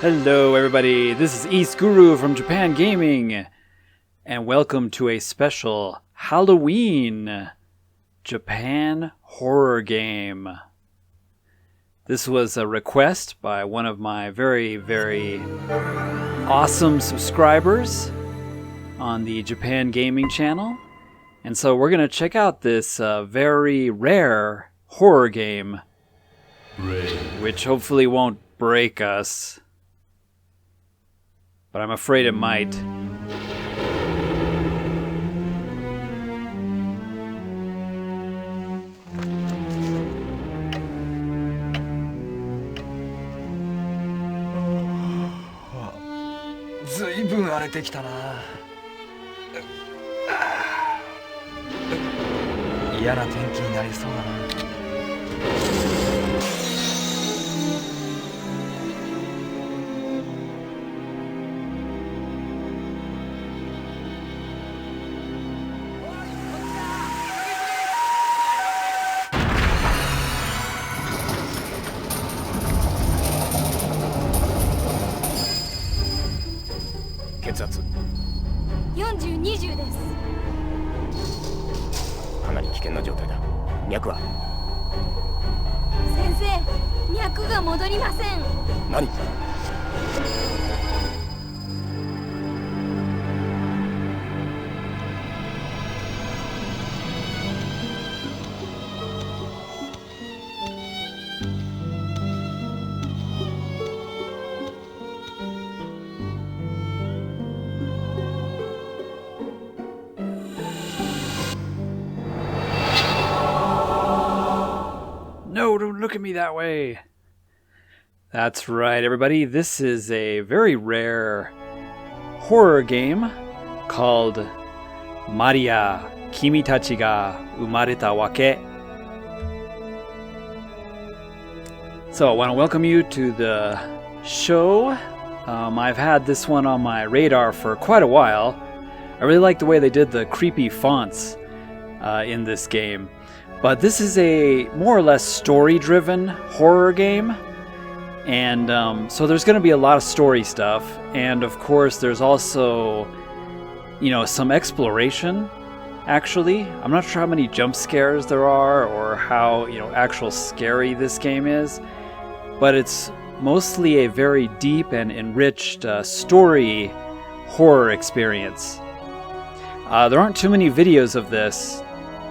Hello everybody, this is YSGuru from Japan Gaming, and welcome to a special Halloween Japan horror game. This was a request by one of my very awesome subscribers on the Japan Gaming channel, and so we're going to check out this very rare horror game, which hopefully won't break us. But I'm afraid it might.血圧40-20です。かなり危険な状態だ。脈は？先生、脈が戻りません。何No, don't look at me that way. That's right, everybody. This is a very rare horror game called Maria, Kimitachi ga Umareta wake. So I want to welcome you to the show. I've had this one on my radar for quite a while. I really like the way they did the creepy fonts in this game. But this is a more or less story-driven horror game, and so there's going to be a lot of story stuff, and of course there's also, some exploration, actually. I'm not sure how many jump scares there are, or how, actual scary this game is, but it's mostly a very deep and enriched story horror experience. There aren't too many videos of this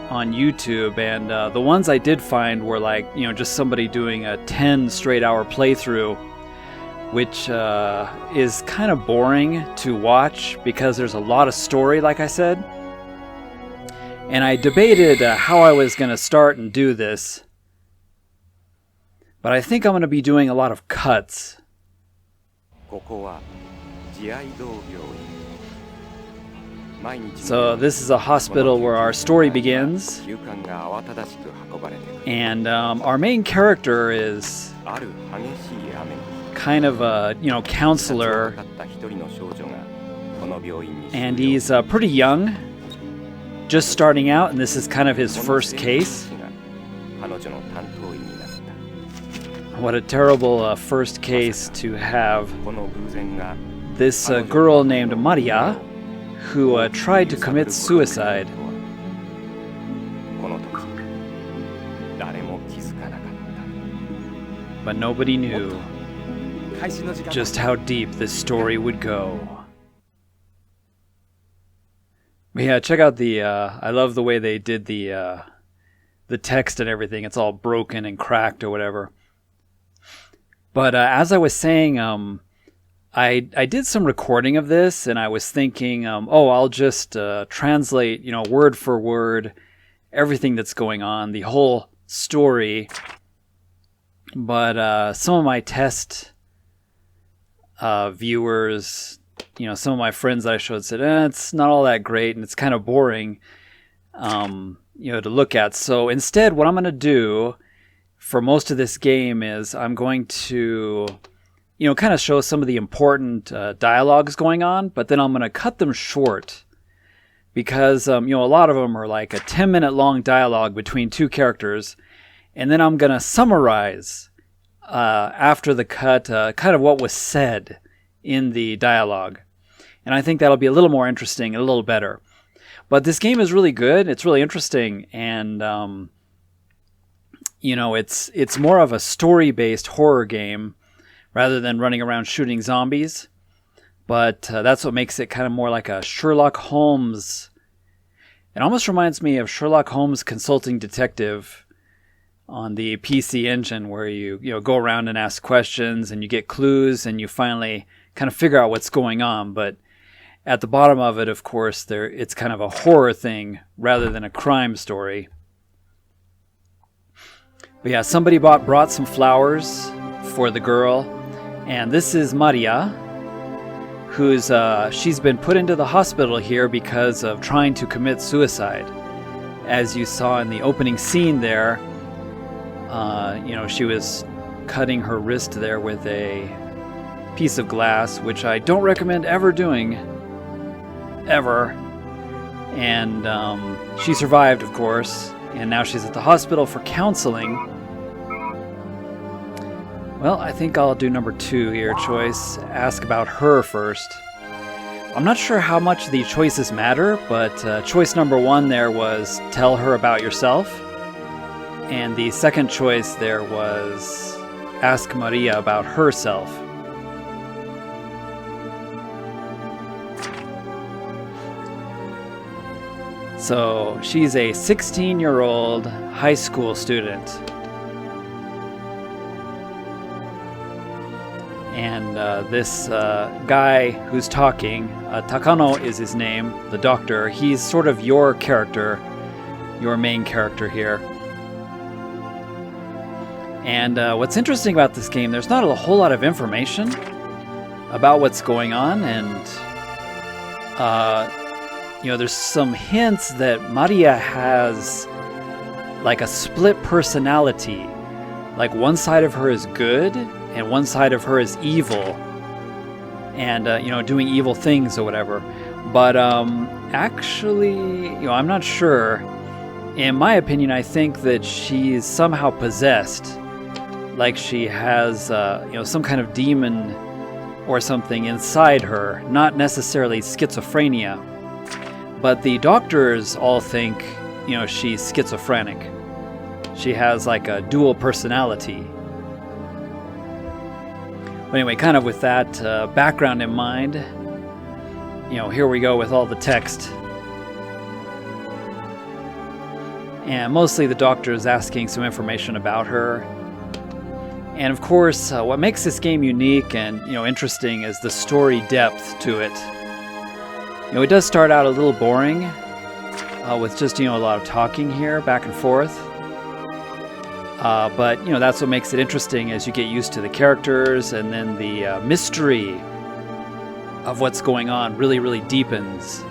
on YouTube, and the ones I did find were like, just somebody doing a 10 straight hour playthrough, which is kind of boring to watch because there's a lot of story, like I said. And I debated how I was going to start and do this, but I think I'm going to be doing a lot of cuts. So this is a hospital where our story begins, and our main character is kind of a counselor, and he's pretty young, just starting out, and this is kind of his first case. What a terrible first case to have. This girl named Maria, who tried to commit suicide. But nobody knew just how deep this story would go. But yeah, check out the, I love the way they did the text and everything. It's all broken and cracked or whatever. But as I was saying, I did some recording of this, and I was thinking, I'll just translate, word for word, everything that's going on, the whole story. But some of my test viewers, some of my friends that I showed said, it's not all that great, and it's kind of boring, to look at. So instead, what I'm going to do for most of this game is I'm going to kind of show some of the important dialogues going on, but then I'm going to cut them short because, a lot of them are like a 10-minute long dialogue between two characters, and then I'm going to summarize after the cut, kind of what was said in the dialogue. And I think that'll be a little more interesting and a little better. But this game is really good. It's really interesting. And, it's more of a story-based horror game rather than running around shooting zombies. But that's what makes it kind of more like a Sherlock Holmes. It almost reminds me of Sherlock Holmes Consulting Detective on the PC Engine, where you go around and ask questions and you get clues and you finally kind of figure out what's going on. But at the bottom of it, of course, it's kind of a horror thing rather than a crime story. But yeah, somebody brought some flowers for the girl, and this is Maria, who's she's been put into the hospital here because of trying to commit suicide. As you saw in the opening scene there, she was cutting her wrist there with a piece of glass, which I don't recommend ever doing, ever. And she survived, of course, and now she's at the hospital for counseling. Well, I think I'll do number 2 here, choice. Ask about her first. I'm not sure how much the choices matter, but choice number 1 there was tell her about yourself. And the second choice there was ask Maria about herself. So she's a 16-year-old high school student. And this guy who's talking, Takano is his name, the doctor, he's sort of your character, your main character here. And what's interesting about this game, there's not a whole lot of information about what's going on, and there's some hints that Maria has like a split personality. Like one side of her is good and one side of her is evil, and doing evil things or whatever. But actually, I'm not sure. In my opinion, I think that she's somehow possessed. Like she has, some kind of demon or something inside her, not necessarily schizophrenia. But the doctors all think, she's schizophrenic. She has like a dual personality. But anyway, kind of with that background in mind, here we go with all the text. And mostly the doctor is asking some information about her. And of course, what makes this game unique and interesting is the story depth to it. It does start out a little boring, with just a lot of talking here, back and forth. But that's what makes it interesting as you get used to the characters, and then the mystery of what's going on really, really deepens.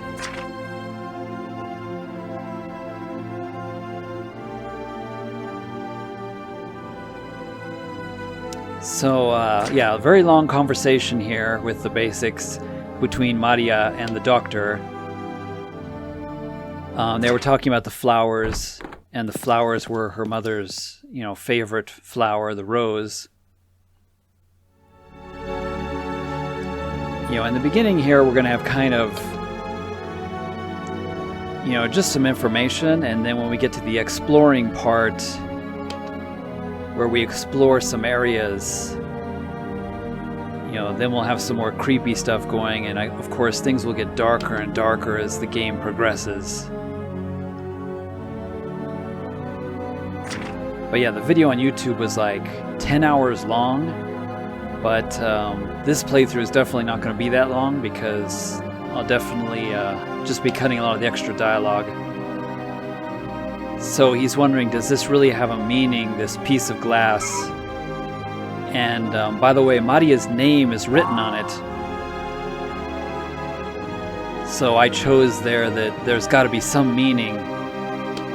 So, a very long conversation here with the basics between Maria and the doctor. They were talking about the flowers, and the flowers were her mother's, favorite flower, the rose. In the beginning here, we're going to have kind of, just some information, and then when we get to the exploring part, where we explore some areas, then we'll have some more creepy stuff going, and of course things will get darker and darker as the game progresses. But yeah, the video on YouTube was like 10 hours long, but this playthrough is definitely not going to be that long, because I'll definitely just be cutting a lot of the extra dialogue. So he's wondering, does this really have a meaning, this piece of glass? And by the way, Maria's name is written on it. So I chose there that there's got to be some meaning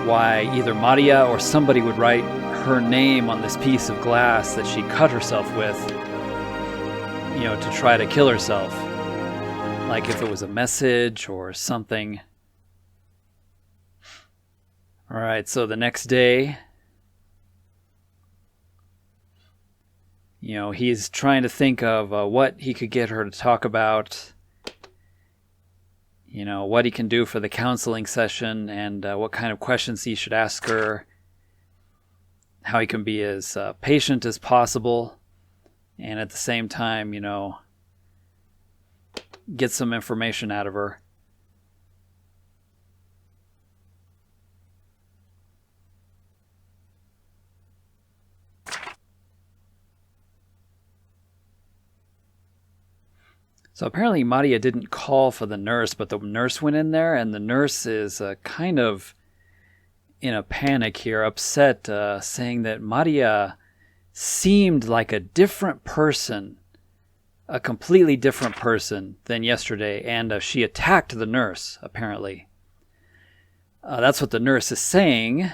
why either Maria or somebody would write her name on this piece of glass that she cut herself with, to try to kill herself. Like if it was a message or something. Alright, so the next day, You know, he's trying to think of what he could get her to talk about. You know, what he can do for the counseling session and what kind of questions he should ask her. How he can be as patient as possible. And at the same time, you know, get some information out of her. So apparently Maria didn't call for the nurse, but the nurse went in there, and the nurse is kind of in a panic here, upset, saying that Maria seemed like a different person, a completely different person than yesterday, and she attacked the nurse, apparently. That's what the nurse is saying.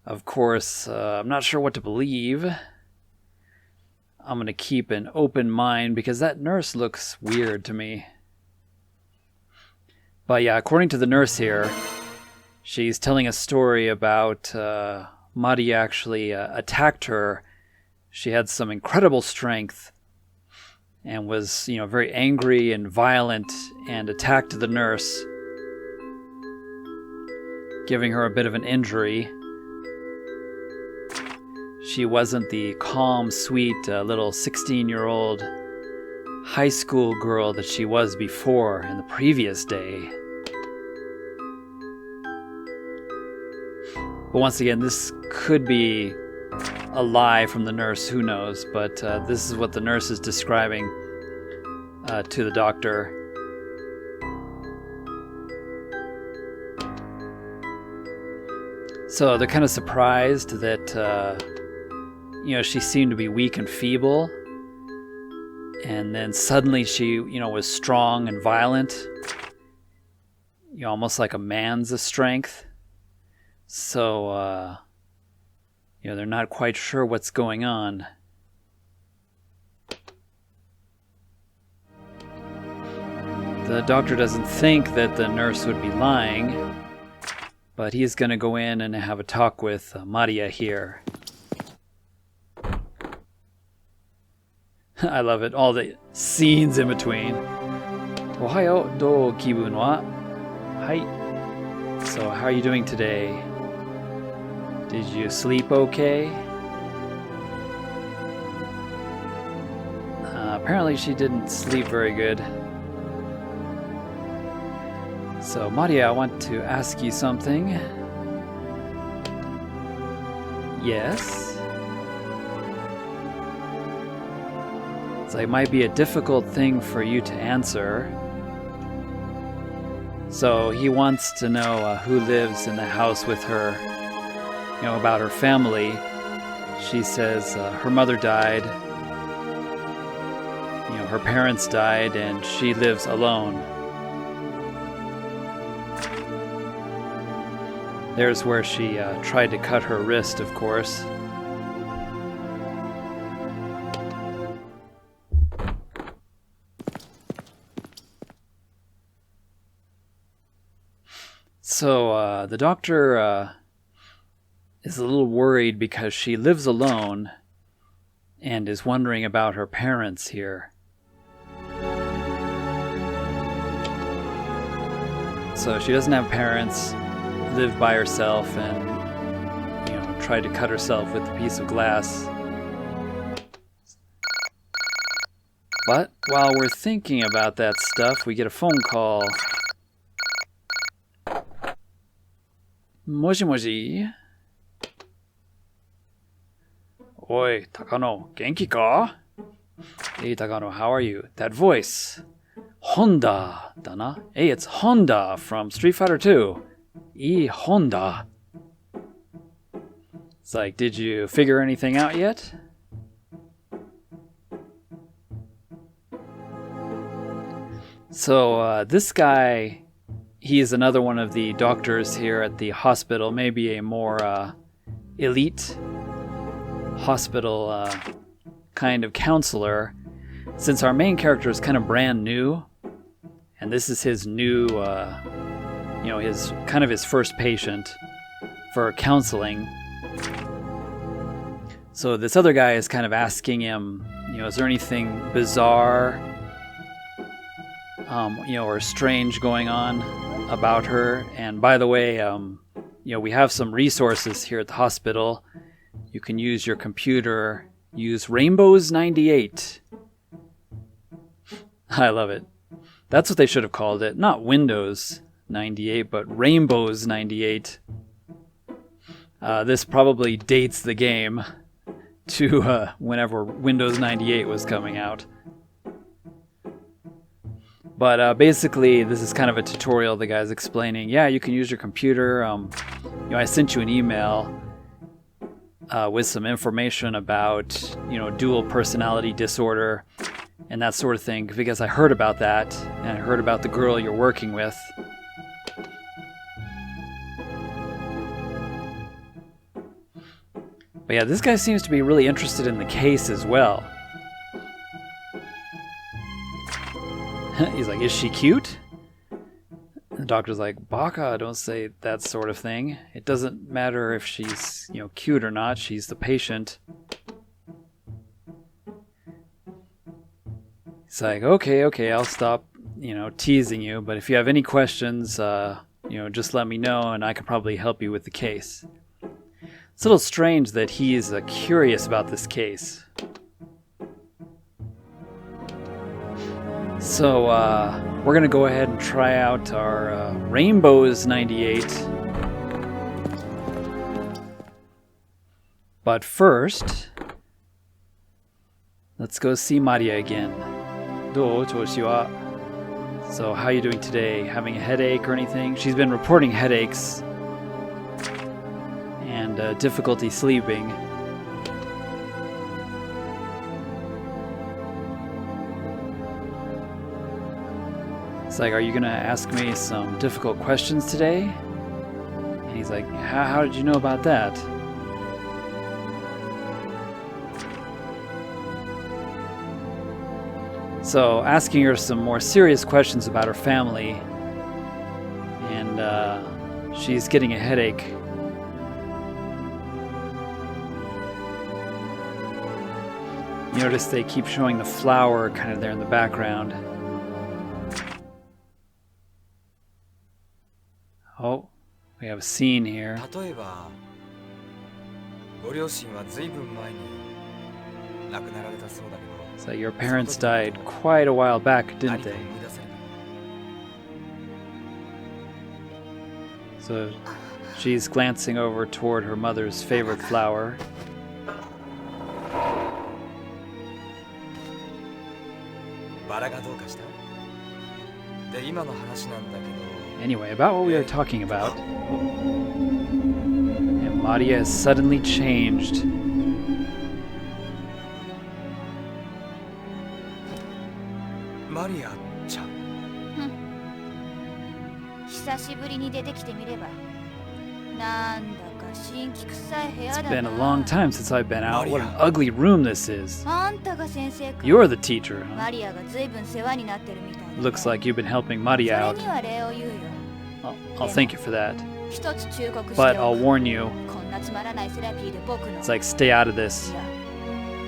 Of course, I'm not sure what to believe. I'm going to keep an open mind because that nurse looks weird to me. But yeah, according to the nurse here, she's telling a story about Maria actually attacked her. She had some incredible strength and was, you know, very angry and violent and attacked the nurse, giving her a bit of an injury. She wasn't the calm, sweet, little 16-year-old high school girl that she was before in the previous day. But once again, this could be a lie from the nurse, who knows? But this is what the nurse is describing to the doctor. So they're kind of surprised that you know, she seemed to be weak and feeble, and then suddenly she, you know, was strong and violent, you know, almost like a man's strength. So, you know, they're not quite sure what's going on. The doctor doesn't think that the nurse would be lying, but he's going to go in and have a talk with Maria here. I love it. All the scenes in between. Ohayo, do kibun wa? Hai. So, how are you doing today? Did you sleep okay? Apparently she didn't sleep very good. So, Maria, I want to ask you something. Yes? So it might be a difficult thing for you to answer. So he wants to know who lives in the house with her, you know, about her family. She says her mother died, you know, her parents died, and she lives alone. There's where she tried to cut her wrist, of course. So the doctor is a little worried because she lives alone and is wondering about her parents here. So she doesn't have parents, lived by herself, and, you know, tried to cut herself with a piece of glass. But while we're thinking about that stuff, we get a phone call. Moshi moshi. Oi, Takano, genki ka? Hey Takano, how are you? That voice. Honda, dana. Hey, it's Honda from Street Fighter 2. Honda. It's like, did you figure anything out yet? So, this guy, he is another one of the doctors here at the hospital, maybe a more elite hospital kind of counselor, since our main character is kind of brand new, and this is his new, you know, his kind of his first patient for counseling. So this other guy is kind of asking him, is there anything bizarre, or strange going on about her? And by the way, we have some resources here at the hospital. You can use your computer, use Rainbows 98. I love it. That's what they should have called it. Not Windows 98, but Rainbows 98. This probably dates the game to whenever Windows 98 was coming out. But basically, this is kind of a tutorial. The guy's explaining, yeah, you can use your computer. I sent you an email with some information about, dual personality disorder and that sort of thing, because I heard about that, and I heard about the girl you're working with. But yeah, this guy seems to be really interested in the case as well. He's like, is she cute? The doctor's like, Baka, don't say that sort of thing. It doesn't matter if she's, cute or not. She's the patient. It's like, okay, I'll stop, teasing you. But if you have any questions, just let me know and I can probably help you with the case. It's a little strange that he's curious about this case. So, we're going to go ahead and try out our Rainbows 98. But first, let's go see Maria again. So, how are you doing today? Having a headache or anything? She's been reporting headaches and difficulty sleeping. It's like, are you gonna ask me some difficult questions today? And he's like, how did you know about that? So, asking her some more serious questions about her family, and she's getting a headache. You notice they keep showing the flower kind of there in the background. Oh, we have a scene here. So your parents died quite a while back, didn't they? So she's glancing over toward her mother's favorite flower. Anyway, about what we are talking about. And Maria has suddenly changed. Maria-chan. 久しぶりに出てきてみれば。なんだか新規臭い部屋だな。 It's been a long time since I've been out. What an ugly room this is. あんたが先生か。 You're the teacher, huh? マリアがずいぶん世話になってるみたいだ。 Looks like you've been helping Maria そ out. れには礼を言うよ。 I'll thank you for that. 一つ忠告して But お I'll く。 warn you, こんなつまらないセラピーで僕の。 it's like stay out of this.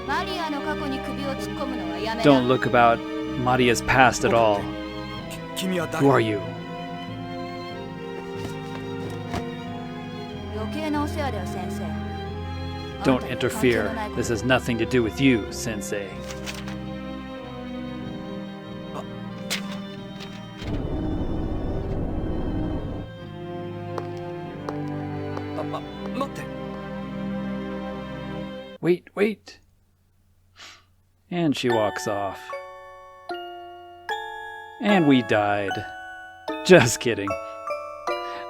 マリアの過去に首を突っ込むのはやめな。 Don't look about Maria's past at all. 君は Who are you? 余計なお世話だよ先生。 Don't interfere. This has nothing to do with you, Sensei. Wait. And she walks off. And we died. Just kidding.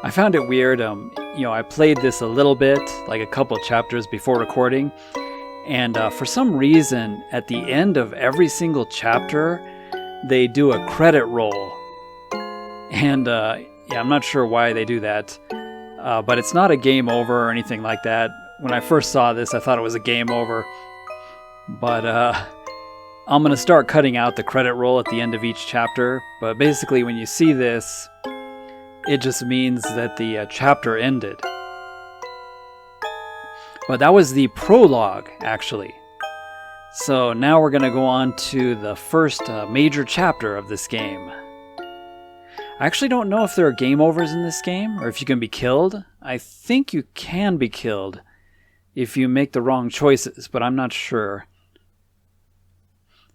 I found it weird. I played this a little bit, like a couple chapters before recording, and for some reason, at the end of every single chapter, they do a credit roll. And I'm not sure why they do that, but it's not a game over or anything like that. When I first saw this, I thought it was a game over, but I'm going to start cutting out the credit roll at the end of each chapter. But basically, when you see this, it just means that the chapter ended. But that was the prologue, actually. So now we're going to go on to the first major chapter of this game. I actually don't know if there are game overs in this game, or if you can be killed. I think you can be killed if you make the wrong choices, but I'm not sure.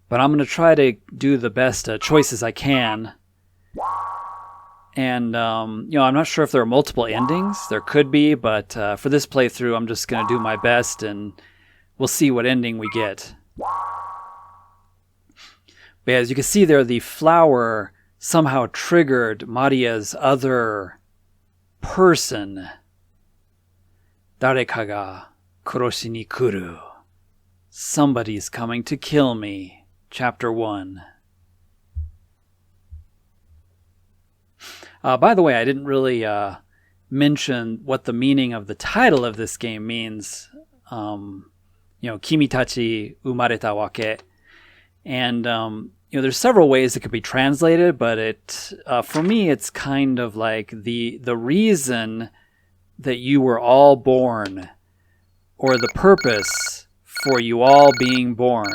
But I'm going to try to do the best choices I can. And, I'm not sure if there are multiple endings. There could be, but for this playthrough, I'm just going to do my best, and we'll see what ending we get. But as you can see there, the flower somehow triggered Maria's other person. Dareka ga kuroshi ni kuru. Somebody's coming to kill me. Chapter 1. By the way, I didn't really mention what the meaning of the title of this game means. Kimitachi Umareta wake. And, there's several ways it could be translated, but for me, it's kind of like the reason that you were all born, or the purpose for you all being born.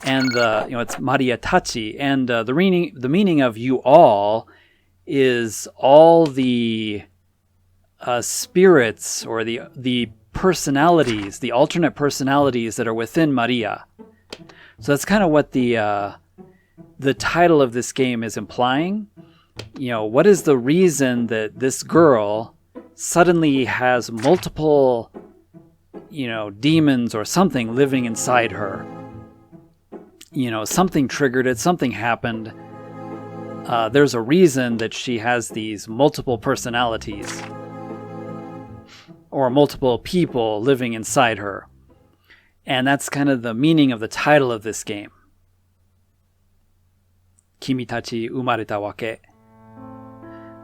And it's Mariatachi, and the meaning of you all is all the spirits or the personalities, the alternate personalities that are within Maria. So that's kind of what the title of this game is implying. What is the reason that this girl suddenly has multiple, demons or something living inside her? Something triggered it, something happened. There's a reason that she has these multiple personalities or multiple people living inside her. And that's kind of the meaning of the title of this game. Kimitachi umareta wake.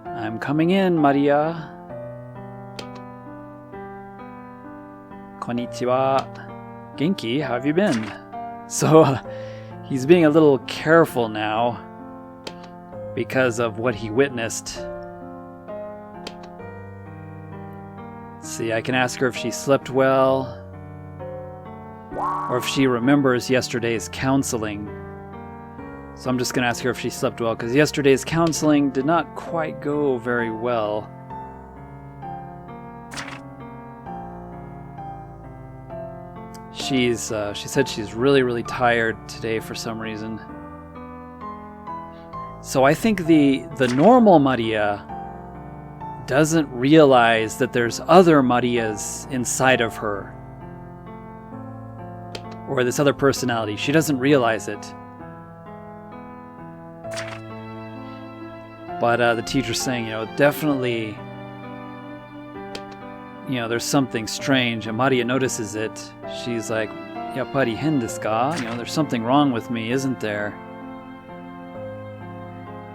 I'm coming in, Maria. Konnichiwa. Genki, how have you been? So, he's being a little careful now because of what he witnessed. Let's see, I can ask her if she slept well, or if she remembers yesterday's counseling. So I'm just going to ask her if she slept well, because yesterday's counseling did not quite go very well. She said she's really, really tired today for some reason. So I think the normal Maria doesn't realize that there's other Marias inside of her. Or this other personality. She doesn't realize it. But the teacher's saying, definitely, there's something strange. And Maria notices it. She's like, yappari hen desu ka? There's something wrong with me, isn't there?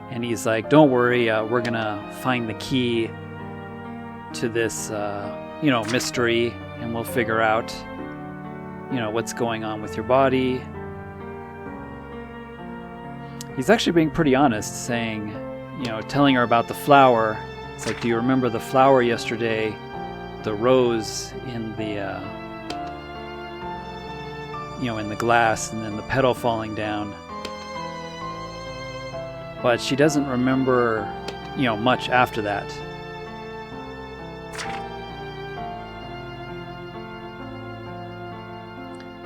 And he's like, don't worry, we're going to find the key to this, mystery, and we'll figure out, what's going on with your body. He's actually being pretty honest, saying, telling her about the flower. It's like, do you remember the flower yesterday? The rose in the, in the glass, and then the petal falling down. But she doesn't remember, much after that.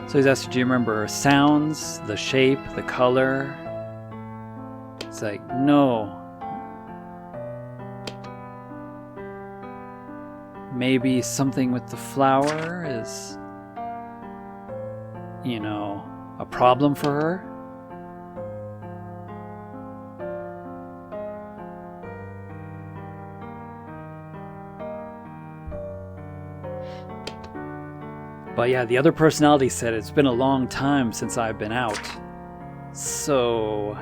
So he's asked, do you remember sounds, the shape, the color? It's like, no. Maybe something with the flower is, a problem for her? But yeah, the other personality said it's been a long time since I've been out. So,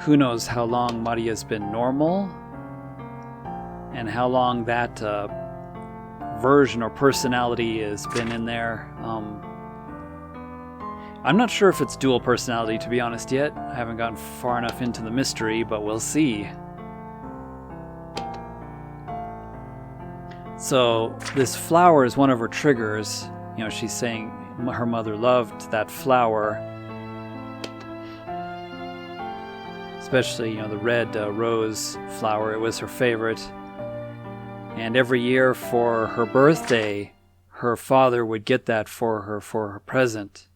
who knows how long Maria's been normal? And how long that version or personality has been in there. I'm not sure if it's dual personality, to be honest, yet. I haven't gotten far enough into the mystery, but we'll see. So this flower is one of her triggers. You know, she's saying her mother loved that flower. Especially, you know, the red rose flower. It was her favorite. And every year for her birthday, her father would get that for her present.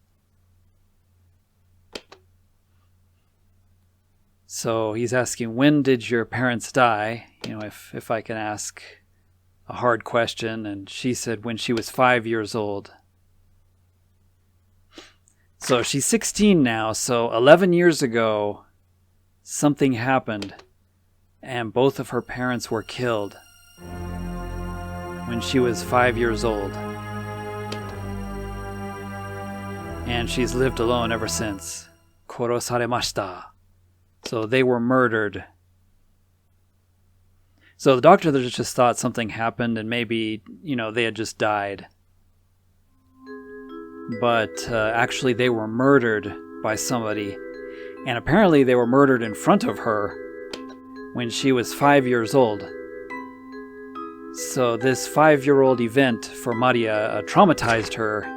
So he's asking, when did your parents die? You know, if I can ask a hard question. And she said when she was 5 years old. So she's 16 now. So 11 years ago, something happened. And both of her parents were killed when she was 5 years old. And she's lived alone ever since. Korosaremashita. So they were murdered. So the doctor just thought something happened and maybe, you know, they had just died. But actually they were murdered by somebody. And apparently they were murdered in front of her when she was 5 years old. So this 5-year-old event for Maria traumatized her.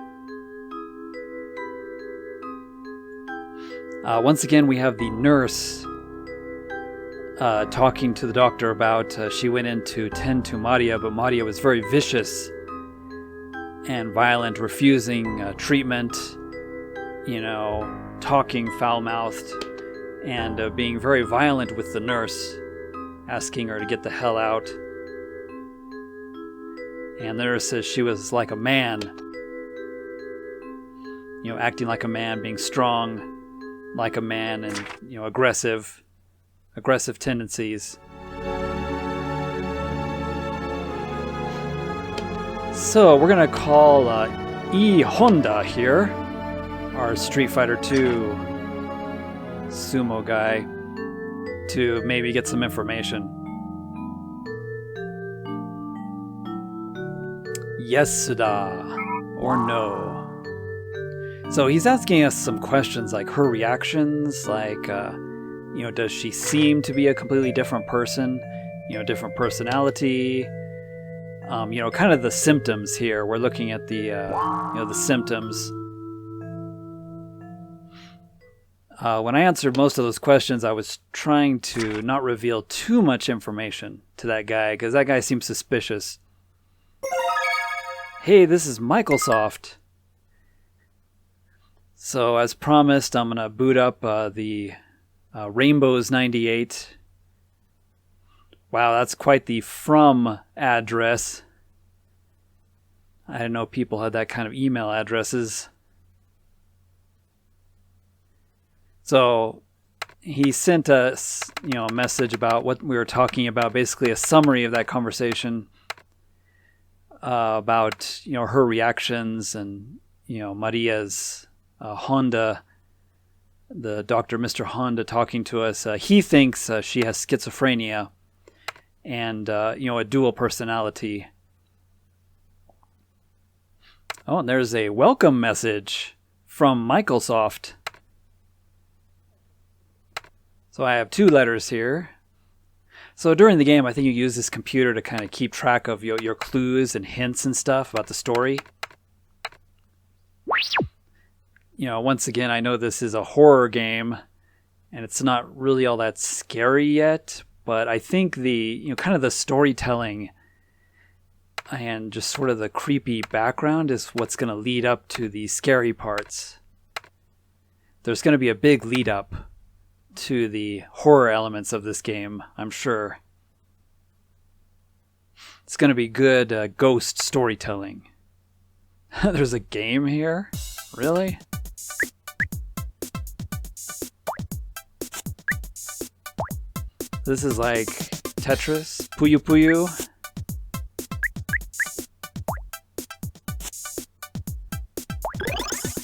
Once again, we have the nurse talking to the doctor about she went in to tend to Maria, but Maria was very vicious and violent, refusing treatment, you know, talking foul-mouthed, and being very violent with the nurse, asking her to get the hell out. And the nurse says she was like a man, you know, acting like a man, being strong like a man, and, you know, aggressive tendencies. So we're gonna call E Honda here, our Street Fighter 2 sumo guy, to maybe get some information. Yes, Suda, or no. So he's asking us some questions like her reactions, like, you know, does she seem to be a completely different person? You know, different personality? You know, kind of the symptoms here. We're looking at the, you know, the symptoms. When I answered most of those questions, I was trying to not reveal too much information to that guy, because that guy seems suspicious. Hey, this is Microsoft. So, as promised, I'm going to boot up the Rainbows 98. Wow, that's quite the from address. I didn't know people had that kind of email addresses. So, he sent us, you know, a message about what we were talking about, basically a summary of that conversation about, you know, her reactions and, you know, Maria's Honda, the doctor, Mr. Honda, talking to us. He thinks she has schizophrenia and, you know, a dual personality. Oh, and there's a welcome message from Microsoft. So I have 2 letters here. So during the game, I think you use this computer to kind of keep track of your clues and hints and stuff about the story. You know, once again, I know this is a horror game, and it's not really all that scary yet, but I think the, you know, kind of the storytelling and just sort of the creepy background is what's going to lead up to the scary parts. There's going to be a big lead up to the horror elements of this game, I'm sure. It's going to be good ghost storytelling. There's a game here? Really? This is like Tetris, Puyo Puyo.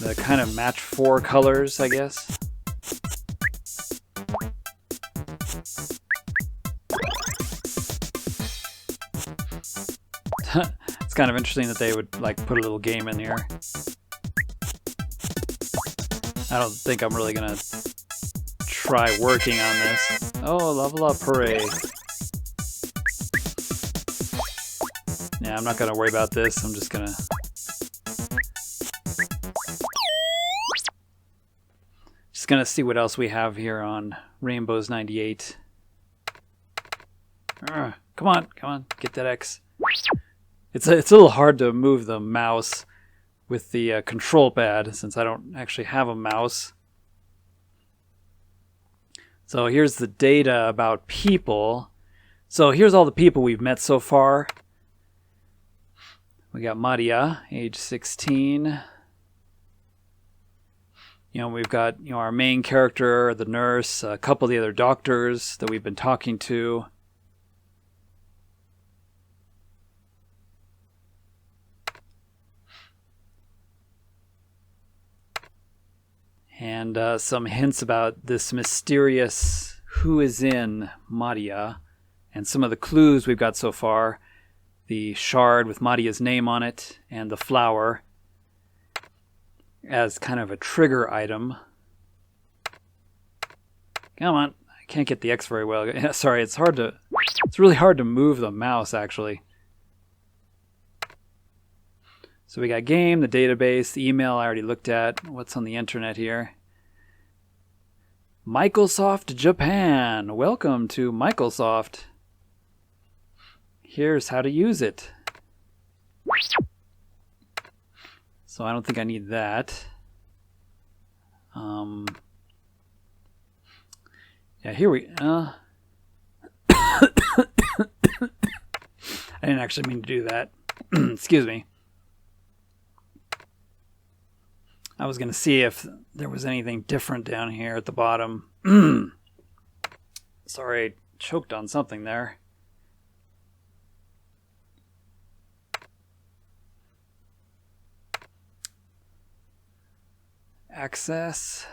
The kind of match 4 colors, I guess. It's kind of interesting that they would like put a little game in here. I don't think I'm really gonna try working on this. Oh, level up, hooray. Yeah, I'm not gonna worry about this. I'm just gonna... see what else we have here on Rainbows 98. Come on, get that X. It's a little hard to move the mouse with the control pad since I don't actually have a mouse. So here's the data about people. So here's all the people we've met so far. We got Maria, age 16. You know, we've got, you know, our main character, the nurse, a couple of the other doctors that we've been talking to. And some hints about this mysterious who is in Maria. And some of the clues we've got so far. The shard with Maria's name on it and the flower as kind of a trigger item. Come on, I can't get the X very well. Sorry, it's really hard to move the mouse actually. So we got game, the database, the email I already looked at. What's on the internet here? Microsoft Japan. Welcome to Microsoft. Here's how to use it. So I don't think I need that. Yeah, here we... I didn't actually mean to do that. Excuse me. I was going to see if there was anything different down here at the bottom. Sorry, I choked on something there. Access.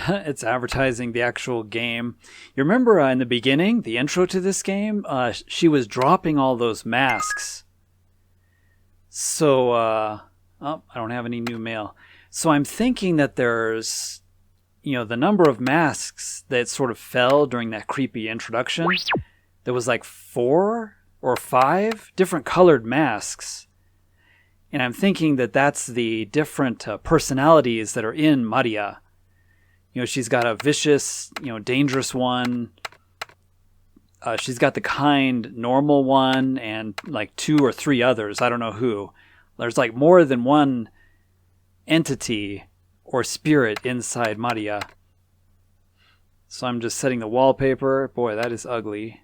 It's advertising the actual game. You remember in the beginning, the intro to this game, she was dropping all those masks. So, oh, I don't have any new mail. So I'm thinking that there's, you know, the number of masks that sort of fell during that creepy introduction. There was like 4 or 5 different colored masks. And I'm thinking that that's the different personalities that are in Maria. You know, she's got a vicious, you know, dangerous one. She's got the kind, normal one, and like 2 or 3 others. I don't know who. There's like more than one entity or spirit inside Maria. So I'm just setting the wallpaper. Boy, that is ugly.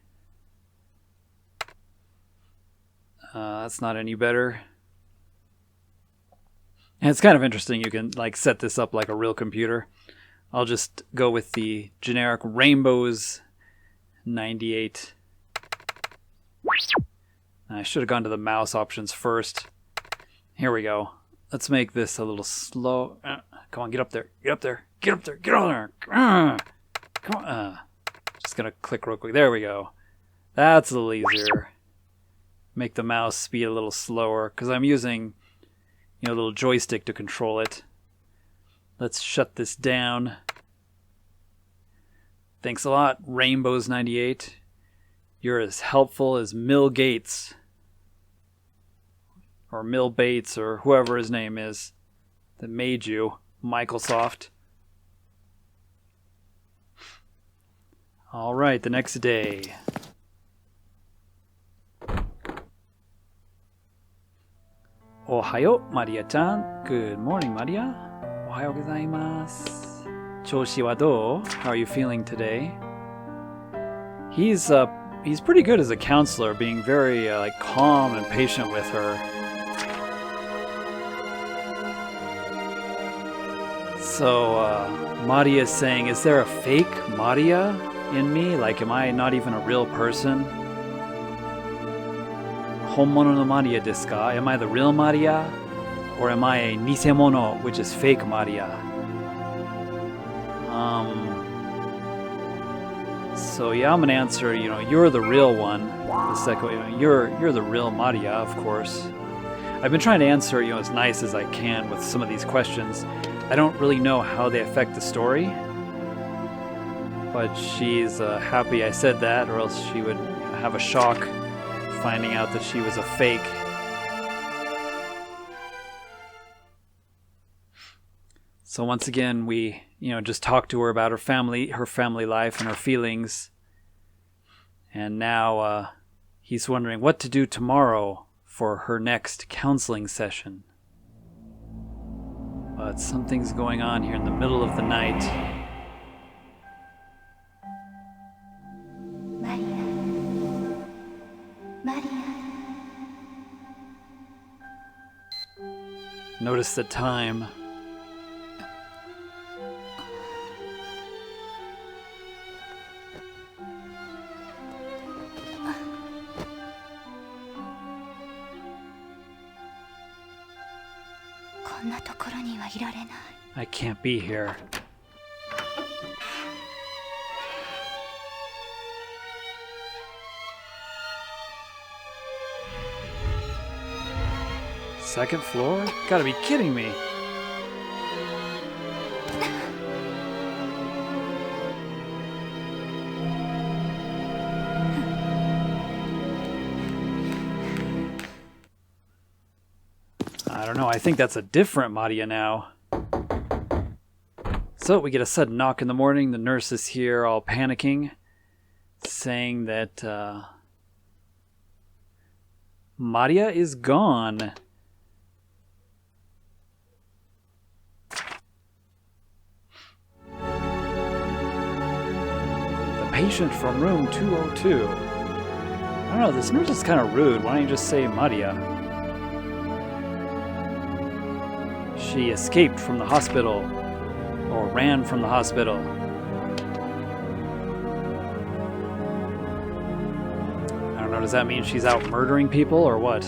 That's not any better. And it's kind of interesting. You can like set this up like a real computer. I'll just go with the generic Rainbows 98. I should have gone to the mouse options first. Here we go. Let's make this a little slow. Come on, get up there. Get up there. Get up there. Get on there. Come on. Just going to click real quick. There we go. That's a little easier. Make the mouse speed a little slower because I'm using, you know, a little joystick to control it. Let's shut this down. Thanks a lot, Rainbows 98. You're as helpful as Mill Gates. Or Mill Bates, or whoever his name is that made you, Microsoft. Alright, the next day. Ohayo, Maria-chan. Good morning, Maria. Ohayo gozaimasu. Choushi wa dou? How are you feeling today? He's pretty good as a counselor, being very like calm and patient with her. So Maria is saying, is there a fake Maria in me? Like, am I not even a real person? Honmono no Maria desu ka? Am I the real Maria? Or am I a nisemono, which is fake Maria? So yeah, I'm gonna answer, you know, you're the real one. The second, you know, you're the real Maria, of course. I've been trying to answer, as nice as I can with some of these questions. I don't really know how they affect the story, but she's happy I said that, or else she would have a shock finding out that she was a fake. So once again, we, just talked to her about her family life and her feelings. And now he's wondering what to do tomorrow for her next counseling session. But something's going on here in the middle of the night. Maria. Notice the time. I can't be here. Second floor? Gotta be kidding me. I don't know, I think that's a different Maria now. So we get a sudden knock in the morning. The nurse is here all panicking, saying that Maria is gone. The patient from room 202. I don't know, this nurse is kind of rude. Why don't you just say Maria? She escaped from the hospital, or ran from the hospital. I don't know, does that mean she's out murdering people or what?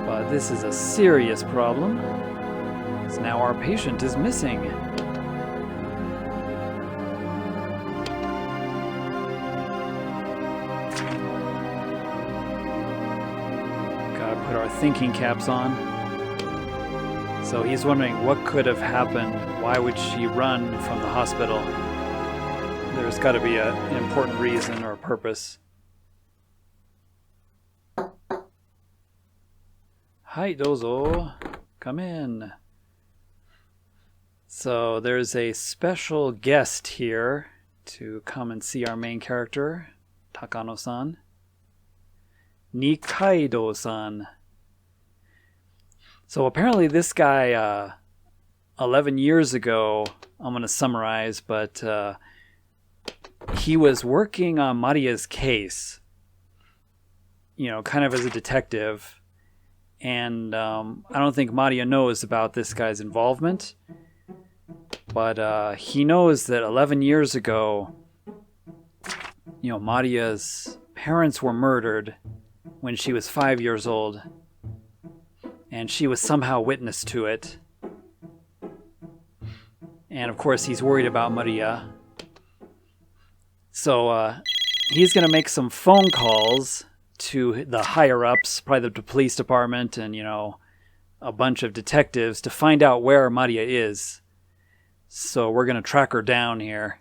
But this is a serious problem, because now our patient is missing. Gotta put our thinking caps on. So he's wondering what could have happened. Why would she run from the hospital? There's got to be an important reason or purpose. Hi, dozo. Come in. So there's a special guest here to come and see our main character, Takano-san. Nikaido-san. So apparently this guy, 11 years ago, I'm going to summarize, but he was working on Maria's case, kind of as a detective. And I don't think Maria knows about this guy's involvement. But he knows that 11 years ago, Maria's parents were murdered when she was 5 years old. And she was somehow witness to it. And of course, he's worried about Maria. So he's going to make some phone calls to the higher-ups, probably the police department and, a bunch of detectives to find out where Maria is. So we're going to track her down here.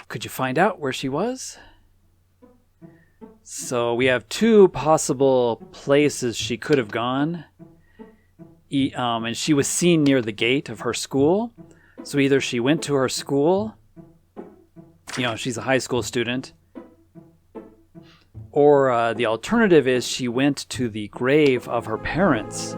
Could you find out where she was? So we have two possible places she could have gone. And she was seen near the gate of her school. So either she went to her school, she's a high school student, or the alternative is she went to the grave of her parents.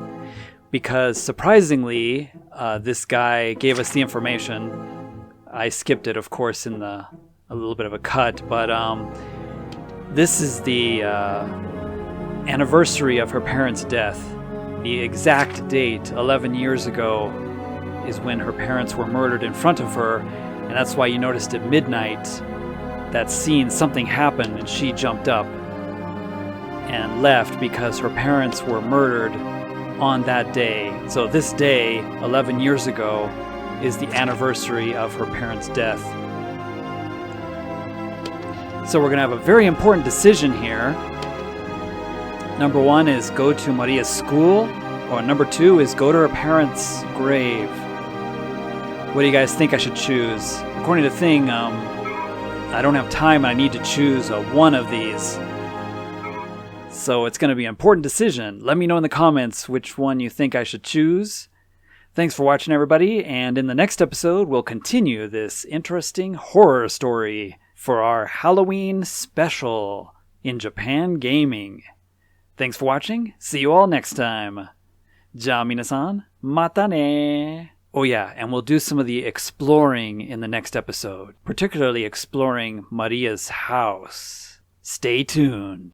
Because surprisingly, this guy gave us the information. I skipped it, of course, in a little bit of a cut, but this is the anniversary of her parents' death. The exact date, 11 years ago, is when her parents were murdered in front of her, and that's why you noticed at midnight that scene, something happened, and she jumped up and left because her parents were murdered on that day. So this day, 11 years ago, is the anniversary of her parents' death. So we're going to have a very important decision here. Number 1 is go to Maria's school, or number 2 is go to her parents' grave. What do you guys think I should choose? According to Thing, I don't have time and I need to choose one of these. So it's going to be an important decision. Let me know in the comments which one you think I should choose. Thanks for watching, everybody, and in the next episode, we'll continue this interesting horror story for our Halloween special in Japan Gaming. Thanks for watching. See you all next time. Ja minasan, mata ne. Oh yeah, and we'll do some of the exploring in the next episode, particularly exploring Maria's house. Stay tuned.